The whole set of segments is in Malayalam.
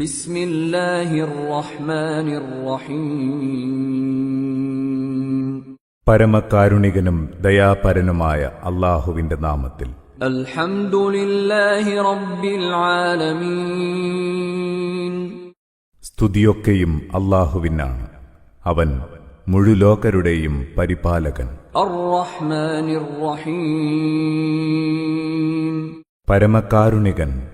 ബിസ്മില്ലാഹിർ റഹ്മാനിർ റഹീം. പരമകാരുണികനും ദയാപരനുമായ അല്ലാഹുവിന്റെ നാമത്തിൽ. അൽഹംദുലില്ലാഹി റബ്ബിൽ ആലമീൻ. സ്തുതിയൊക്കെയും അല്ലാഹുവിനാണ്. അവൻ മുഴുലോകരുടെയും പരിപാലകൻ. അർ-റഹ്മാനിർ റഹീം. പരമകാരുണികൻ,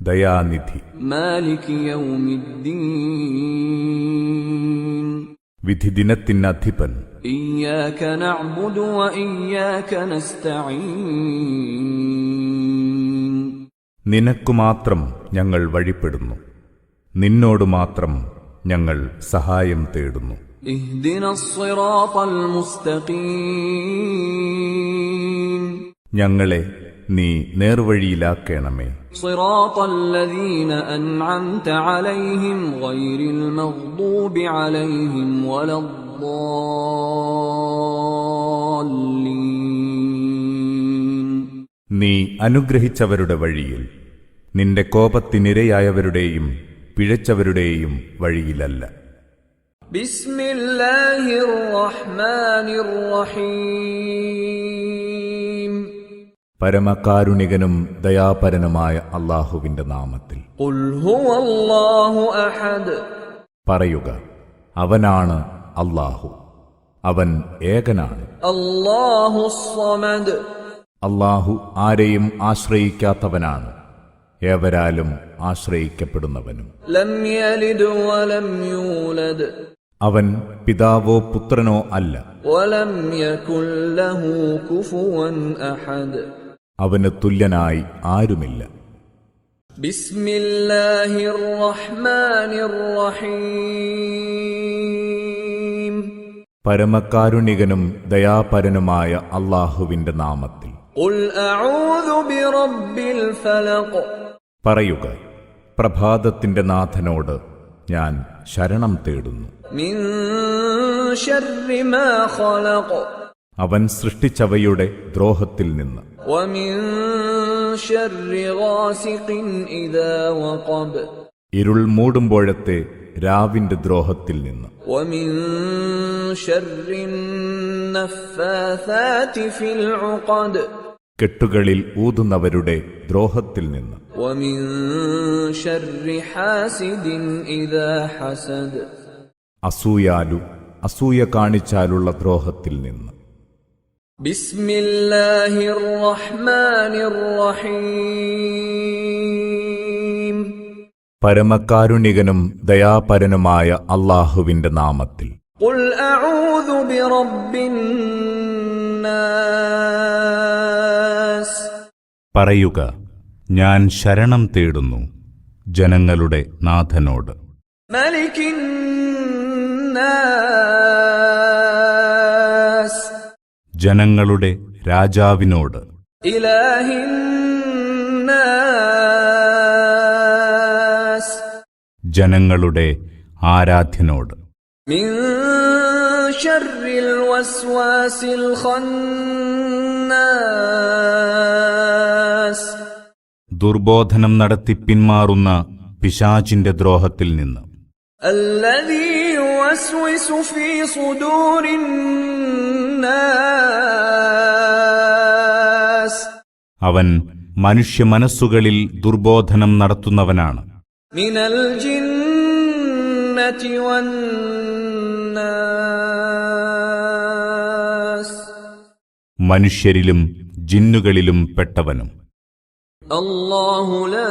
ദയാനിധി. മാലികി യൗമിദ്ദീൻ. വിധിദിനത്തിനധിപൻ. ഇയ്യാക നഅ്ബുദു വ ഇയ്യാക നസ്തഈൻ. നിനക്കു മാത്രം ഞങ്ങൾ വഴിപ്പെടുന്നു, നിന്നോട് മാത്രം ഞങ്ങൾ സഹായം തേടുന്നു. ഇഹ്ദിനസ് സിറാത്തൽ മുസ്തഖീം. ഞങ്ങളെ നീ നേർവഴിയിലാക്കണമേ. സിറാത്തൽ ലദീന അൻഅംത അലൈഹിം ഗൈറിൽ മഗ്ദൂബി അലൈഹിം വലദ്ദാല്ലീൻ. നീ അനുഗ്രഹിച്ചവരുടെ വഴിയിൽ, നിന്റെ കോപത്തിനിരയായവരുടെയും പിഴച്ചവരുടെയും വഴിയിലല്ല. ബിസ്മില്ലാഹിർ റഹ്മാനിർ റഹീം. പരമകാരുണികനും ദയാപരനുമായ അല്ലാഹുവിന്റെ നാമത്തിൽ. ഖുൽ ഹുവല്ലാഹു അഹദ്. പറയുക, അവനാണ് അല്ലാഹു, അവൻ ഏകനാണ്. അല്ലാഹുസ് സമദ്. അല്ലാഹു ആരെയും ആശ്രയിക്കാത്തവനാണ്, ഏവരാലും ആശ്രയിക്കപ്പെടുന്നവനും. ലം യലിദ് വലം യൂലദ്. അവൻ പിതാവോ പുത്രനോ അല്ല. വലം യകുൽ ലഹു കുഫുവൻ അഹദ്. അവന് തുല്യനായി ആരുമില്ല. ബിസ്മില്ലാഹിർ റഹ്മാനിർ റഹീം. പരമകാരുണികനും ദയാപരനുമായ അല്ലാഹുവിന്റെ നാമത്തിൽ. ഖുൽ അഊദു ബിറബ്ബിൽ ഫലഖ്. പറയുക, പ്രഭാതത്തിന്റെ നാഥനോട് ഞാൻ ശരണം തേടുന്നു. മിൻ ശർരി മാ ഖലഖ്. അവൻ സൃഷ്ടിച്ചവയുടെ ദ്രോഹത്തിൽ നിന്ന്. വമിൻ ശർരി ഗാസിഖിൻ ഇദാ വഖബ്. ഇരുൾ മൂടുമ്പോഴത്തെ രാവിന്റെ ദ്രോഹത്തിൽ നിന്ന്. വമിൻ ശർരി നഫ്ഫാഥാതി ഫിൽ ഉഖദ്. കെട്ടുകളിൽ ഊതുന്നവരുടെ ദ്രോഹത്തിൽ നിന്ന്. വമിൻ ശർരി ഹാസിദിൻ ഇദാ ഹസദ്. അസൂയ കാണിച്ചാലുള്ള ദ്രോഹത്തിൽ നിന്ന്. ബിസ്മില്ലാഹിർ റഹ്മാനിർ റഹീം. പരമകാരുണികനും ദയാപരനുമായ അല്ലാഹുവിന്റെ നാമത്തിൽ. ഖുൽ അഊദു ബിറബ്ബിൻ നാസ്. പറയുക, ഞാൻ ശരണം തേടുന്നു ജനങ്ങളുടെ നാഥനോട്. മലികിൻ നാസ്. ജനങ്ങളുടെ രാജാവിനോട്. ഇലാഹിൻ നാസ്. ജനങ്ങളുടെ ആരാധ്യനോട്. മിൻ ശർരിൽ വസ്വാസിൽ ഖന്നാസ്. ദുർബോധനം നടത്തി പിന്മാറുന്ന പിശാചിന്റെ ദ്രോഹത്തിൽ നിന്ന്. അല്ലദീ യുവസ്വിസു ഫീ സുദൂരിൻ നാസ്. അവൻ മനുഷ്യ മനസ്സുകളിൽ ദുർബോധനം നടത്തുന്നവനാണ്. മിനൽ ജിന്നതി വന്നാസ്. മനുഷ്യരിലും ജിന്നുകളിലും പെട്ടവനും. അല്ലാഹു ലാ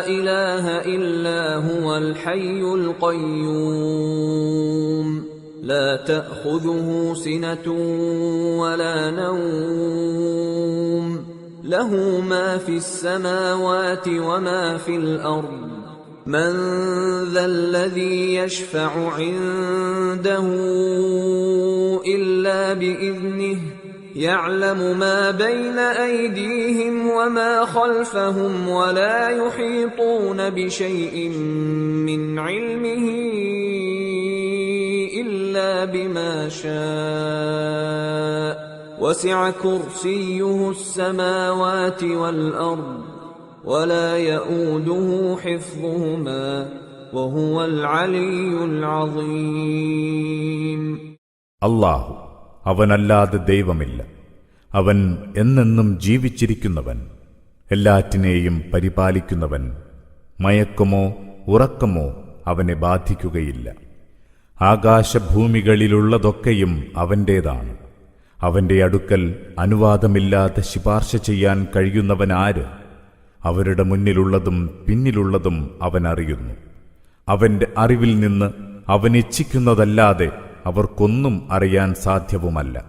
ഇലാഹ ഇല്ലാ ഹുവൽ ഹയ്യുൽ ഖയ്യൂം. ലാ തഅഖുദുഹു സിനതുൻ വലാ നൗം. ലഹു മാ ഫിസ് സമാവാതി വമാ ഫിൽ അർദ്. മൻ ദല്ലദീ യശ്ഫഉ ഇൻദഹു ഇല്ലാ ബിഇذനിഹി. يعلم ما بين أيديهم وما خلفهم ولا يحيطون بشيء من علمه إلا بما شاء وسع كرسيه السماوات والأرض ولا يؤوده حفظهما وهو العلي العظيم. അല്ലാഹു, അവനല്ലാതെ ദൈവമില്ല. അവൻ എന്നെന്നും ജീവിച്ചിരിക്കുന്നവൻ, എല്ലാറ്റിനെയും പരിപാലിക്കുന്നവൻ. മയക്കമോ ഉറക്കമോ അവനെ ബാധിക്കുകയില്ല. ആകാശഭൂമികളിലുള്ളതൊക്കെയും അവന്റേതാണ്. അവന്റെ അടുക്കൽ അനുവാദമില്ലാതെ ശുപാർശ ചെയ്യാൻ കഴിയുന്നവനാര്? അവരുടെ മുന്നിലുള്ളതും പിന്നിലുള്ളതും അവൻ അറിയുന്നു. അവന്റെ അറിവിൽ നിന്ന് അവനിച്ഛിക്കുന്നതല്ലാതെ അവർക്കൊന്നും അറിയാൻ സാധ്യവുമല്ല.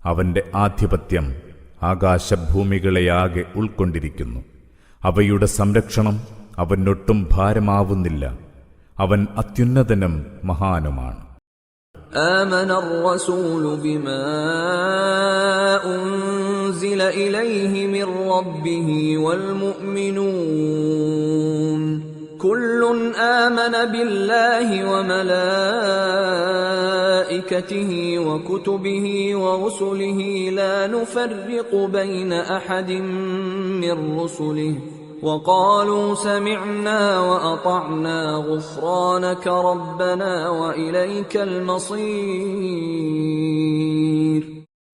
അവന്റെ ആധിപത്യം ആകാശഭൂമികളെയാകെ ഉൾക്കൊണ്ടിരിക്കുന്നു. അവയുടെ സംരക്ഷണം അവനൊട്ടും ഭാരമാവുന്നില്ല. അവൻ അത്യുന്നതനും മഹാനുമാണ്. آمن الرسول بما أنزل إليه من ربه والمؤمنون كل آمن بالله وملائكته وكتبه ورسله لا نفرق بين أحد من رسله وقالوا سمعنا وأطعنا غفرانك ربنا وإليك المصير.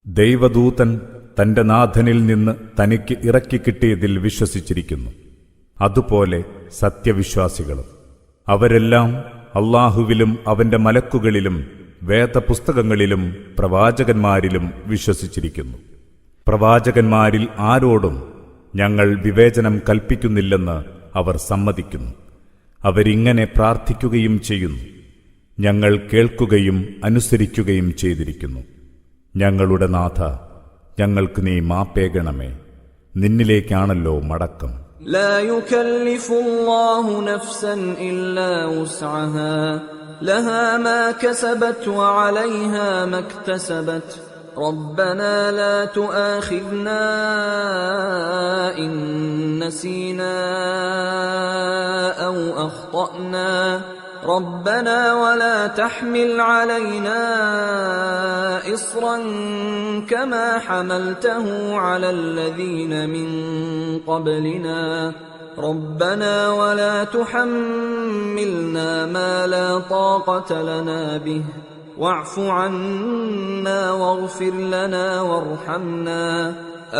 ദൈവദൂതൻ തന്റെ നാഥനിൽ നിന്ന് തനിക്ക് ഇറക്കിക്കിട്ടിയതിൽ വിശ്വസിച്ചിരിക്കുന്നു. അതുപോലെ സത്യവിശ്വാസികളും അവരെല്ലാം അല്ലാഹുവിലും അവന്റെ മലക്കുകളിലും വേദപുസ്തകങ്ങളിലും പ്രവാചകന്മാരിലും വിശ്വസിച്ചിരിക്കുന്നു. പ്രവാചകന്മാരിൽ ആരോടും ഞങ്ങൾ വിവേചനം കൽപ്പിക്കുന്നില്ലെന്ന് അവർ സമ്മതിക്കുന്നു. അവരിങ്ങനെ പ്രാർത്ഥിക്കുകയും ചെയ്യുന്നു: ഞങ്ങൾ കേൾക്കുകയും അനുസരിക്കുകയും ചെയ്തിരിക്കുന്നു. ഞങ്ങളുടെ നാഥ, ഞങ്ങൾക്ക് നീ മാപ്പേകണമേ, നിന്നിലേക്കാണല്ലോ മടക്കം. لا يكلف الله نفسا إلا وسعها لها ما كسبت وعليها ما اكتسبت ربنا لا تؤاخذنا إن نسينا أو أخطأنا ربنا ولا تحمل علينا إصرا كما حملته على الذين من قبلنا ربنا ولا تحملنا ما لا طاقة لنا به واعف عنا واغفر لنا وارحمنا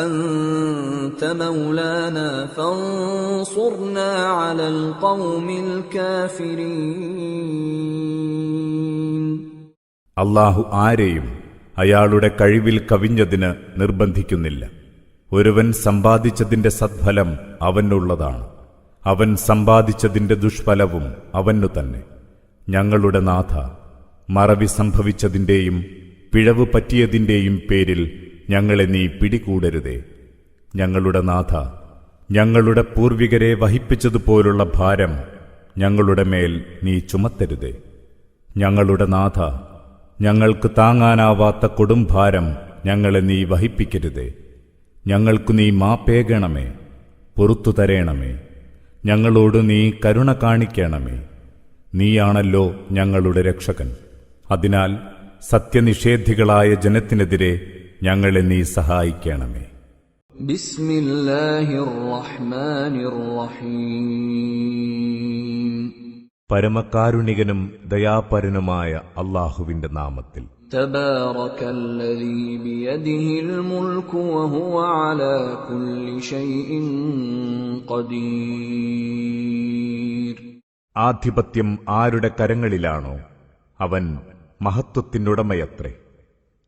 أنت مولانا فانصرنا على القوم الكافرين. അല്ലാഹു ആരെയും അയാളുടെ കഴിവിൽ കവിഞ്ഞതിന് നിർബന്ധിക്കുന്നില്ല. ഒരുവൻ സമ്പാദിച്ചതിന്റെ സദ്ഫലം അവനുള്ളതാണ്. അവൻ സമ്പാദിച്ചതിന്റെ ദുഷ്ഫലവും അവനു തന്നെ. ഞങ്ങളുടെ നാഥ, മറവി സംഭവിച്ചതിന്റെയും പിഴവ് പറ്റിയതിന്റെയും പേരിൽ ഞങ്ങളെ നീ പിടികൂടരുതേ. ഞങ്ങളുടെ നാഥ, ഞങ്ങളുടെ പൂർവികരെ വഹിപ്പിച്ചതുപോലുള്ള ഭാരം ഞങ്ങളുടെ മേൽ നീ ചുമത്തരുതേ. ഞങ്ങളുടെ നാഥ, ഞങ്ങൾക്ക് താങ്ങാനാവാത്ത കൊടുംഭാരം ഞങ്ങളെ നീ വഹിപ്പിക്കരുതേ. ഞങ്ങൾക്കു നീ മാപ്പേകണമേ, പൊറുത്തു തരേണമേ. ഞങ്ങളോട് നീ കരുണ കാണിക്കണമേ. നീയാണല്ലോ ഞങ്ങളുടെ രക്ഷകൻ. അതിനാൽ സത്യനിഷേധികളായ ജനത്തിനെതിരെ ഞങ്ങളെ നീ സഹായിക്കണമേ. ബിസ്മില്ലാഹിർ റഹ്മാനിർ റഹീം. പരമകാരുണികനും ദയാപരനുമായ അല്ലാഹുവിന്റെ നാമത്തിൽ. തബാറകല്ലദീ ബിയദിഹിൽ മുൽക്കു വഹുവ അലാ കുല്ലി ശൈഇൻ ഖദീർ. ആധിപത്യം ആരുടെ കരങ്ങളിലാണോ അവൻ മഹത്വത്തിനുടമയത്രേ.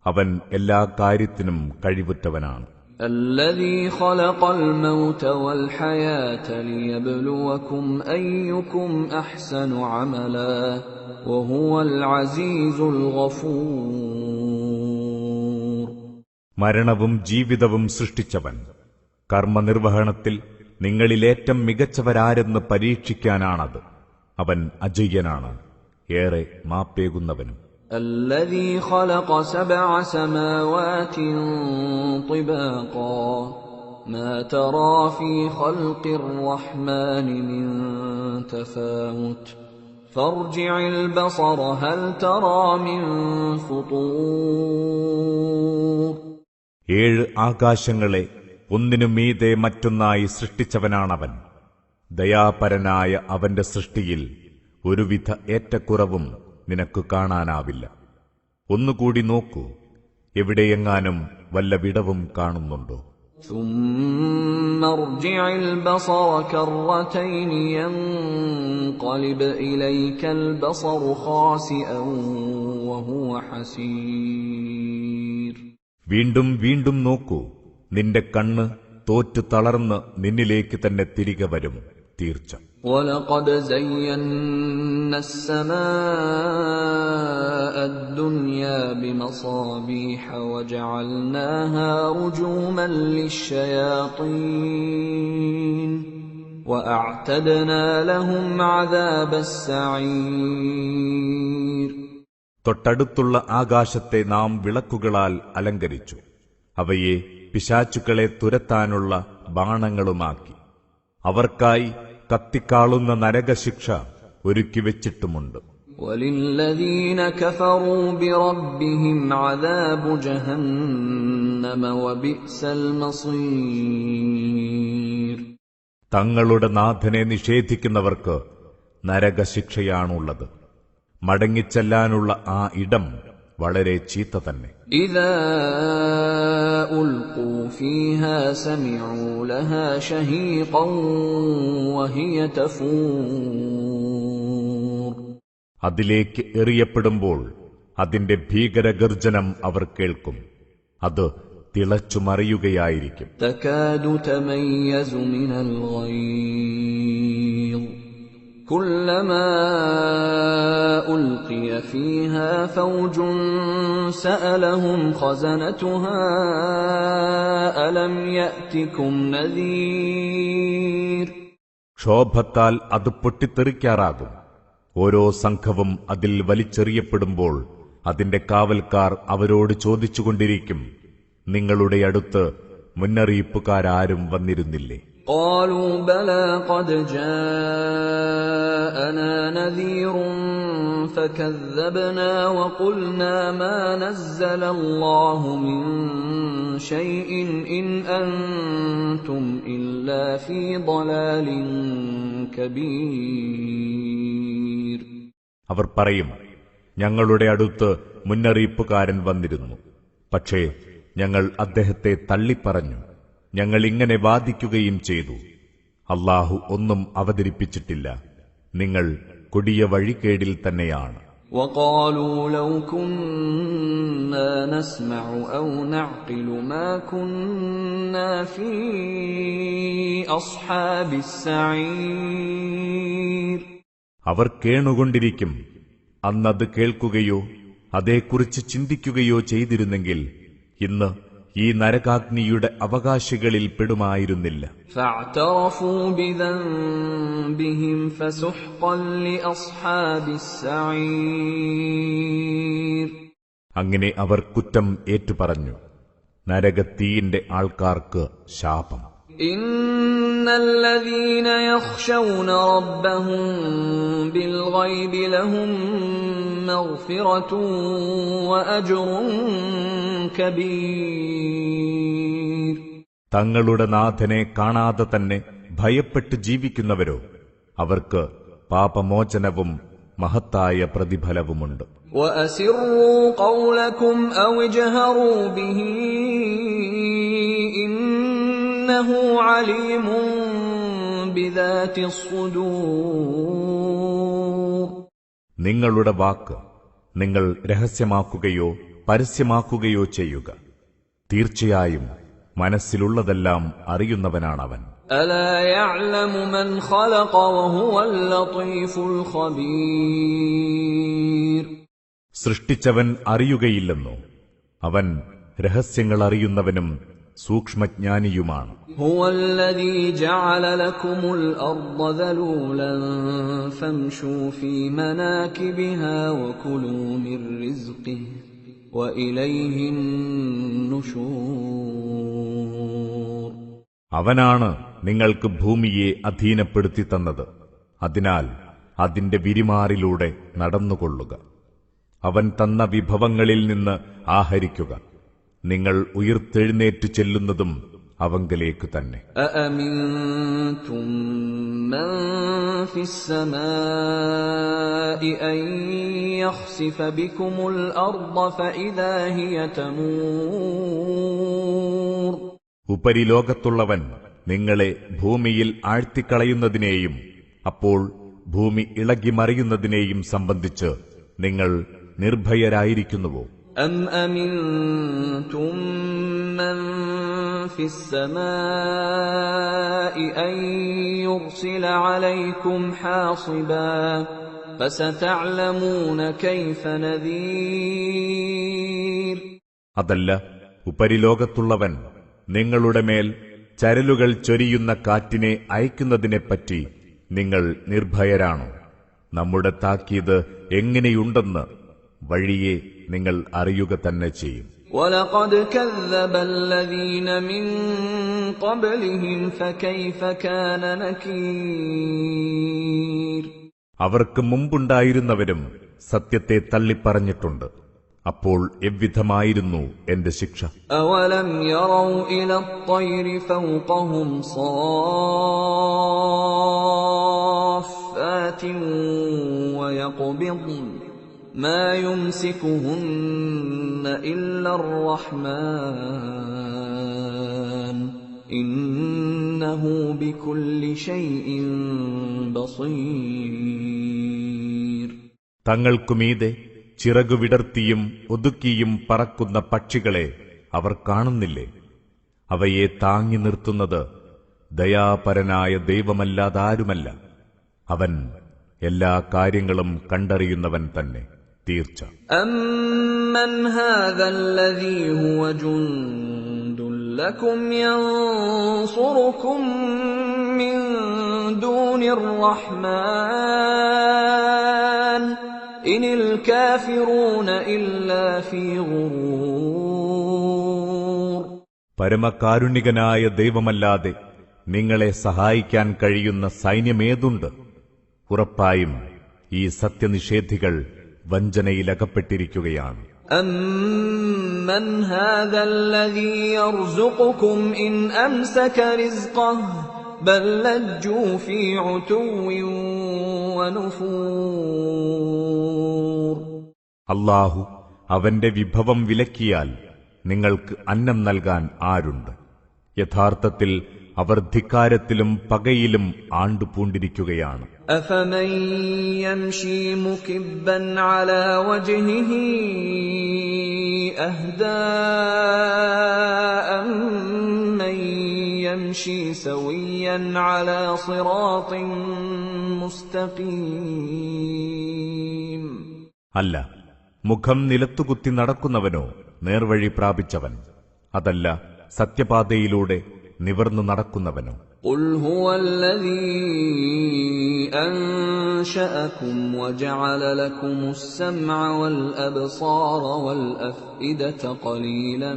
അവൻ എല്ലാ കാര്യത്തിനും കഴിവുറ്റവനാണ്. الذي خلق الموت والحياة ليبلوكم أيكم أحسن عملا وهو العزيز الغفور. മരണവും ജീവിതവും സൃഷ്ടിച്ചവൻ കർമ്മനിർവഹണത്തിൽ നിങ്ങളിലേറ്റം മികച്ചവരാരെന്ന് പരീക്ഷിക്കാനാണത്. അവൻ അജയ്യനാണ്, ഏറെ മാപ്പേകുന്നവനും. الذي خلق 7 سماوات طباقا ما ترى في خلق الرحمن من تفاوت فارجع البصر هل ترى من فطور. 7 ആകാശങ്ങളെ ഒന്നിനു മീതെ മറ്റൊന്നായി സൃഷ്ടിച്ചവനാണവൻ. ദയാപരനായ അവന്റെ സൃഷ്ടിയിൽ ഒരുവിധ ഏറ്റക്കുറവും നിനക്ക് കാണാനാവില്ല. ഒന്നുകൂടി നോക്കൂ, എവിടെയെങ്ങാനും വല്ല വിടവും കാണുന്നുണ്ടോ? ثم ارجع البصر كرتين ينقلب إليك البصر خاسئا وهو حسير. വീണ്ടും വീണ്ടും നോക്കൂ, നിന്റെ കണ്ണ് തോറ്റു തളർന്ന് നിന്നിലേക്ക് തന്നെ തിരികെ വരും തീർച്ച. وَلَقَدْ زَيَّنَّا السَّمَاءَ الدُّنْيَا بِمَصَابِيحَ وَجَعَلْنَاهَا رُجُومًا لِلشَّيَاطِينِ وَأَعْتَدْنَا لَهُمْ عَذَابَ السَّعِيرِ. തൊട്ടടുത്തുള്ള ആകാശത്തെ നാം വിളക്കുകളാൽ അലങ്കരിച്ചു, അവയെ പിശാചുക്കളെ തുരത്താനുള്ള ബാണങ്ങളുമാക്കി. അവർക്കായി കത്തിക്കാളുന്ന നരകശിക്ഷ ഒരുക്കിവെച്ചിട്ടുമുണ്ട്. وَلِلَّذِينَ كَفَرُوا بِرَبِّهِمْ عَذَابُ جَهَنَّمَ وَبِئْسَ الْمَصِيرُ. തങ്ങളുടെ നാഥനെ നിഷേധിക്കുന്നവർക്ക് നരകശിക്ഷയാണുള്ളത്. മടങ്ങിച്ചെല്ലാനുള്ള ആ ഇടം വളരെ ചീത്ത തന്നെ. إِذَا أُلْقُوا فِيهَا سَمِعُوا لَهَا شَهِيقًا وَهِيَ تَفُورُ. അതിലേക്ക് എറിയപ്പെടുമ്പോൾ അതിന്റെ ഭീകരഗർജനം അവർ കേൾക്കും. അത് തിളച്ചുമറിയുകയായിരിക്കും. تَكَادُ تَمَيَّزُ مِنَ الْغَيْظِ كُلَّمَا أُلْقِيَ فِيهَا فَوْجٌ سَأَلَهُمْ خَزَنَتُهَا أَلَمْ يَأْتِكُمْ نَذِيرٌ. ക്ഷോഭത്താൽ അത് പൊട്ടിത്തെറിക്കാറാകും. ഓരോ സംഘവും അതിൽ വലിച്ചെറിയപ്പെടുമ്പോൾ അതിന്റെ കാവൽക്കാർ അവരോട് ചോദിച്ചുകൊണ്ടിരിക്കും, നിങ്ങളുടെ അടുത്ത് മുന്നറിയിപ്പുകാരാരും വന്നിരുന്നില്ലേ? قالوا بلى قد جاءنا نذير فكذبنا وقلنا ما نزل الله من شيء إن أنتم إلا في ضلال كبير. അവർ പറയും, ഞങ്ങളുടെ അടുത്ത് മുന്നറിയിപ്പുകാരൻ വന്നിരുന്നു, പക്ഷേ ഞങ്ങൾ അദ്ദേഹത്തെ തള്ളിപ്പറഞ്ഞു. ഞങ്ങൾ ഇങ്ങനെ വാദിക്കുകയും ചെയ്തു, അല്ലാഹു ഒന്നും അവതരിപ്പിച്ചിട്ടില്ല, നിങ്ങൾ കൊടിയ വഴികേടിൽ തന്നെയാണ്. وقالوا لو كنا نسمع أو نعقل ما كنا في أصحاب السعير. അവർ കേണുകൊണ്ടിരിക്കും, അന്നത് കേൾക്കുകയോ അതേക്കുറിച്ച് ചിന്തിക്കുകയോ ചെയ്തിരുന്നെങ്കിൽ ഇന്ന് ഈ നരകാഗ്നിയുടെ അവകാശികളിൽ പെടുമായിരുന്നില്ല. فاعترفوا بذنبهم فسحقا لأصحاب السعير. അങ്ങനെ അവർ കുറ്റം ഏറ്റുപറഞ്ഞു. നരകത്തീയിന്റെ ആൾക്കാർക്ക് ശാപം. إن الذين يخشون ربهم بالغيب لهم مغفرة وأجر كبير. തങ്ങളുടെ നാഥനെ കാണാതെ തന്നെ ഭയപ്പെട്ട് ജീവിക്കുന്നവരോ, അവർക്ക് പാപമോചനവും മഹത്തായ പ്രതിഫലവുമുണ്ട്. وأسروا قولكم أو اجهروا به إنه عليم بذات الصدور. നിങ്ങളുടെ വാക്ക് നിങ്ങൾ രഹസ്യമാക്കുകയോ പരസ്യമാക്കുകയോ ചെയ്യുക. തീർച്ചയായും മനസ്സിലുള്ളതെല്ലാം അറിയുന്നവനാണവൻ. ألا يعلم من خلق وهو اللطيف الخبير. സൃഷ്ടിച്ചവൻ അറിയുകയില്ലെന്നോ? അവൻ രഹസ്യങ്ങൾ അറിയുന്നവനും സൂക്ഷ്മജ്ഞാനിയുമാണ്. هو الذي جعل لكم الأرض ذلولا فامشوا في مناكبها وكلوا من رزقه وإليه النشور. അവനാണ് നിങ്ങൾക്ക് ഭൂമിയെ അധീനപ്പെടുത്തി തന്നത്. അതിനാൽ അതിന്റെ വിരിമാറിലൂടെ നടന്നുകൊള്ളുക. അവൻ തന്ന വിഭവങ്ങളിൽ നിന്ന് ആഹരിക്കുക. നിങ്ങൾ ഉയിർത്തെഴുന്നേറ്റു ചെല്ലുന്നതും അവങ്കലേക്ക് തന്നെ. أأمنتم من في السماء أن يخسف بكم الأرض فإذا هي تمور. ഉപരിലോകത്തുള്ളവൻ നിങ്ങളെ ഭൂമിയിൽ ആഴ്ത്തിക്കളയുന്നതിനെയും അപ്പോൾ ഭൂമി ഇളകിമറിയുന്നതിനെയും സംബന്ധിച്ച് നിങ്ങൾ നിർഭയരായിരിക്കുന്നുവോ? أم أمنتم من في السماء أن يرسل عليكم حاصبا فستعلمون كيف نذير. അതല്ല, ഉപരിലോകത്തുള്ളവൻ നിങ്ങളുടെ മേൽ ചരലുകൾ ചൊരിയുന്ന കാറ്റിനെ അയക്കുന്നതിനെപ്പറ്റി നിങ്ങൾ നിർഭയരാണോ? നമ്മുടെ താക്കീത് എങ്ങനെയുണ്ടെന്ന് വഴിയെ നിങ്ങൾ അറിയുക തന്നെ ചെയ്യും. وَلَقَدْ كَذَّبَ الَّذِينَ مِن قَبْلِهِمْ فَكَيْفَ كَانَ نَكِيرِ. അവർക്ക് മുമ്പുണ്ടായിരുന്നവരും സത്യത്തെ തള്ളിപ്പറഞ്ഞിട്ടുണ്ട്. അപ്പോൾ എவ்விதമായിരുന്നു എന്റെ ശിക്ഷ. أَوَلَمْ يَرَوْا إِلَى الطَّيْرِ فَوْقَهُمْ صَافَّاتٍ وَيَقْبِضْنَ مَا يُمْسِكُهُنَّ إِلَّا الرَّحْمَنُ إِنَّهُ بِكُلِّ شَيْءٍ بَصِيرٌ. തങ്ങൾക്കുമീതെ ചിറകുവിടർത്തിയും ഒതുക്കിയും പറക്കുന്ന പക്ഷികളെ അവർ കാണുന്നില്ലേ? അവയെ താങ്ങി നിർത്തുന്നത് ദയാപരനായ ദൈവമല്ലാതാരുമല്ല. അവൻ എല്ലാ കാര്യങ്ങളും കണ്ടറിയുന്നവൻ തന്നെ. തീർച്ച. أَمَّنْ هَذَا الَّذِي هُوَ جُندٌ لَكُمْ يَنصُرُكُم مِّن دُونِ الرَّحْمَنِ إِنِ الْكَافِرُونَ إِلَّا فِي غُرُورٍ. പരമകാരുണികനായ ദൈവമല്ലാതെ നിങ്ങളെ സഹായിക്കാൻ കഴിയുന്ന സൈന്യമേതുണ്ട്? ഉറപ്പായും ഈ സത്യനിഷേധികൾ വഞ്ചനയിലകപ്പെട്ടിരിക്കുകയാണ്. أَمَّنْ هَذَا الَّذِي يَرْزُقُكُمْ إِنْ أَمْسَكَ رِزْقَهُ بَل لَّجُّوا فِي عُتُوٍّ وَنُفُورٍ. അല്ലാഹു അവന്റെ വിഭവം വിലക്കിയാൽ നിങ്ങൾക്ക് അന്നം നൽകാൻ ആരുണ്ട്? യഥാർത്ഥത്തിൽ അവർ ധിക്കാരത്തിലും പകയിലും ആണ്ടുപൂണ്ടിരിക്കുകയാണ്. أَفَمَن يَمْشِي مُكِبًّا عَلَى وَجْهِهِ أَهْدَىٰ أَمَّن يَمْشِي سَوِيًّا عَلَى صِرَاطٍ مُسْتَقِيمٍ. അല്ല, മുഖം നിലത്തുകുത്തി നടക്കുന്നവനോ നേർവഴി പ്രാപിച്ചവൻ? അതല്ല, സത്യപാതയിലൂടെ നിവർന്നു നടക്കുന്നവനോ? قُلْ هُوَ الَّذِي أَنشَأَكُمْ وَجَعَلَ لَكُمُ السَّمْعَ وَالْأَبْصَارَ وَالْأَفْئِدَةَ قَلِيلًا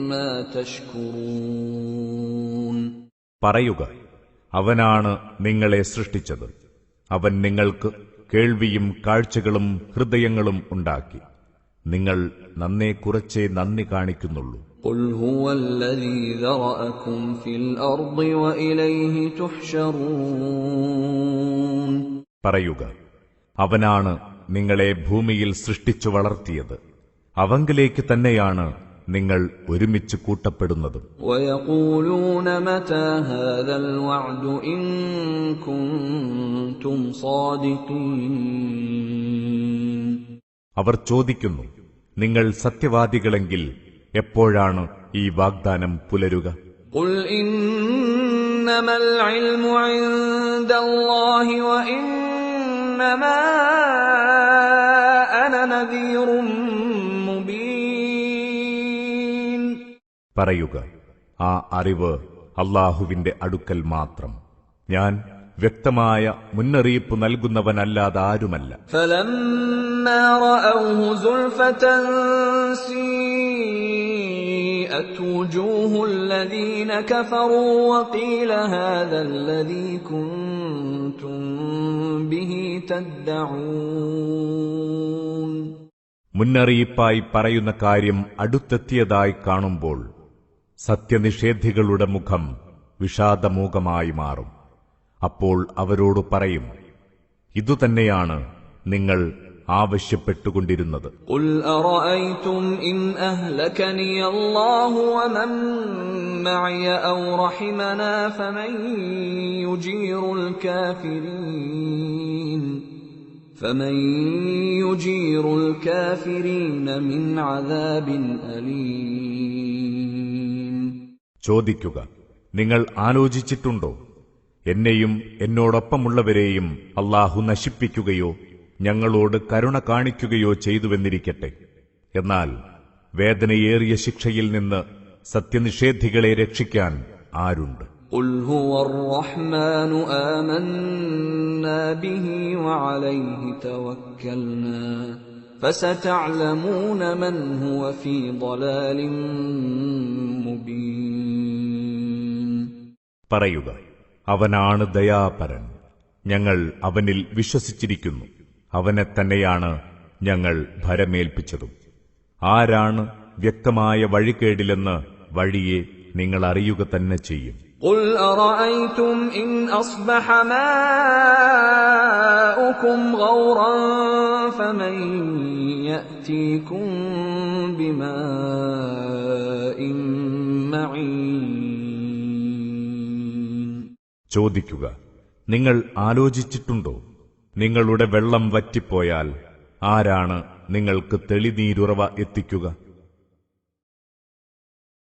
مَا تَشْكُرُونَ. പറയുക, അവനാണ് നിങ്ങളെ സൃഷ്ടിച്ചത്. അവൻ നിങ്ങൾക്ക് കേൾവിയും കാഴ്ചകളും ഹൃദയങ്ങളും ഉണ്ടാക്കി. നിങ്ങൾ നന്നേ കുറച്ചേ നന്ദി കാണിക്കുന്നുള്ളൂ. قُلْ هُوَ الَّذِي ذَرَأَكُمْ فِي الْأَرْضِ وَإِلَيْهِ تُحْشَرُونَ. പറയുക, അവനാണ് നിങ്ങളെ ഭൂമിയിൽ സൃഷ്ടിച്ചു വളർത്തിയത്. അവങ്കലേക്ക് തന്നെയാണ് നിങ്ങൾ ഒരുമിച്ച് കൂട്ടപ്പെടുന്നതും. وَيَقُولُونَ مَتَى هَذَا الْوَعْدُ إِن كُنتُمْ صَادِقِينَ. അവർ ചോദിക്കുന്നു, നിങ്ങൾ സത്യവാദികളെങ്കിൽ എപ്പോഴാണ് ഈ വാഗ്ദാനം പുലരുക? قُلْ إِنَّمَا الْعِلْمُ عِندَ اللَّهِ وَإِنَّمَا أَنَا نَذِيرٌ مُبِينٌ. പറയുക, ആ അറിവ് അല്ലാഹുവിന്റെ അടുക്കൽ മാത്രം. ഞാൻ വ്യക്തമായ മുന്നറിയിപ്പ് നൽകുന്നവനല്ലാതാരുമല്ല. فَلَمَّا رَأَوْهُ زُلْفَةً سِيئَتْ وُجُوهُ الَّذِينَ كَفَرُوا وَقِيلَ هَذَا الَّذِي كُنتُم بِهِ تَدَّعُونَ. മുന്നറിയിപ്പായി പറയുന്ന കാര്യം അടുത്തെത്തിയതായി കാണുമ്പോൾ സത്യനിഷേധികളുടെ മുഖം വിഷാദമൂകമായി മാറും. അപ്പോൾ അവരോട് പറയും, ഇതുതന്നെയാണ് നിങ്ങൾ ആവശ്യപ്പെട്ടുകൊണ്ടിരുന്നത്. ഖുൽ അറഅയ്തും ഇൻ അഹ്ലകനി അല്ലാഹു വമൻ മഅയ ഔ റഹിമനാ ഫമൻ യുജീറുൽ കാഫിരീന മിൻ അദാബിൻ അലീം. ചോദിക്കുക, നിങ്ങൾ ആലോചിച്ചിട്ടുണ്ടോ, എന്നെയും എന്നോടൊപ്പമുള്ളവരെയും അല്ലാഹു നശിപ്പിക്കുകയോ ഞങ്ങളോട് കരുണ കാണിക്കുകയോ ചെയ്തുവെന്നിരിക്കട്ടെ, എന്നാൽ വേദനയേറിയ ശിക്ഷയിൽ നിന്ന് സത്യനിഷേധികളെ രക്ഷിക്കാൻ ആരുണ്ട്? ഖുൽ ഹുവർ റഹ്മാനു ആമന്നാ ബിഹി വഅലൈഹി തവക്കൽനാ ഫസതഅലമൂന മൻ ഹുവ ഫീ ളലാലിൻ മുബീൻ. പറയുക, അവനാണ് ദയാപരൻ, ഞങ്ങൾ അവനിൽ വിശ്വസിച്ചിരിക്കുന്നു, അവനെ തന്നെയാണ് ഞങ്ങൾ ഭരമേൽപ്പിച്ചതും. ആരാണ് വ്യക്തമായ വഴികേടിലെന്ന് വഴിയെ നിങ്ങൾ അറിയുക തന്നെ ചെയ്യും. ഖുൽ അറഅയ്തും ഇൻ അസ്ബഹ മാഉകും ഗൗറൻ ഫമൻ യഅതീകും ബിമാഇൻ മഈൻ. ചോദിക്കുക, നിങ്ങൾ ആലോചിച്ചിട്ടുണ്ടോ, നിങ്ങളുടെ വെള്ളം വറ്റിപ്പോയാൽ ആരാണ് നിങ്ങൾക്ക് തെളിനീരുറവ എത്തിക്കുക?